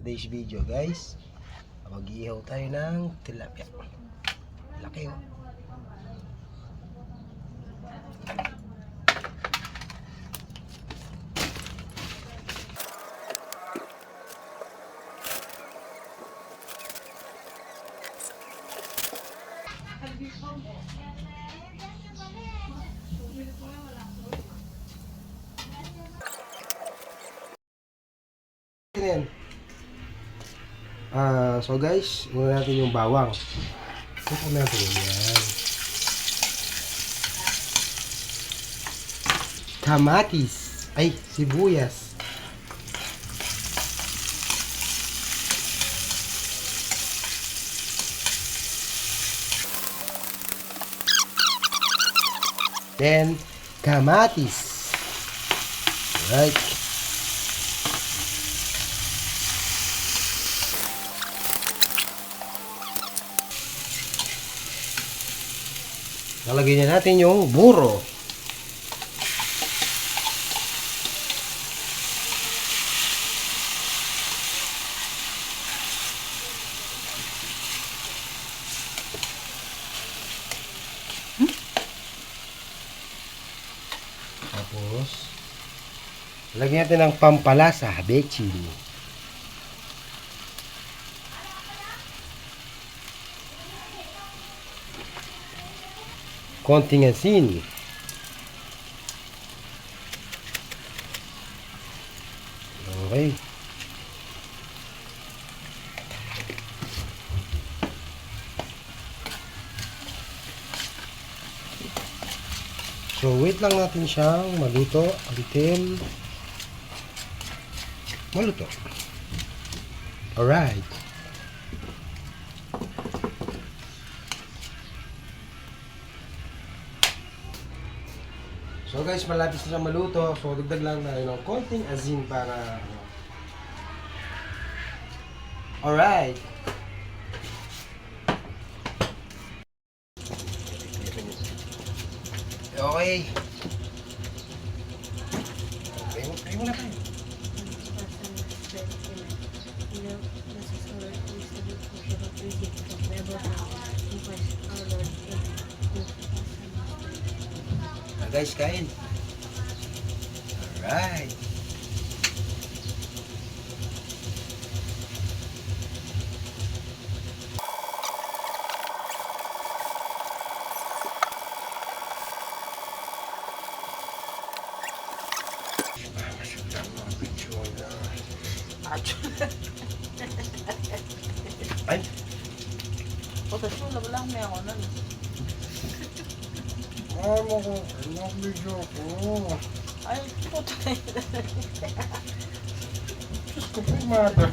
Today's video guys, mag-iihaw tayo ng tilapia. Laki oh. So guys, muna natin yung bawang. Ito natin yan. Kamatis. Ay, sibuyas. Then, kamatis. Right. Lalagyan na natin yung buro. Tapos, lagyan natin ng pampalasa, bechin. Konting asin. Okay. So, wait lang natin siyang maluto until maluto. Alright. So guys, malapit na siyang maluto. So, dagdag lang na ng konting asin para alright. Okay. Pray mo na tayo. Guys, kain. Alright. Ay. Potasyon, lang may ako nun. Ano ko? Anong video ko? Ay, puta. Diyos ko po, mother.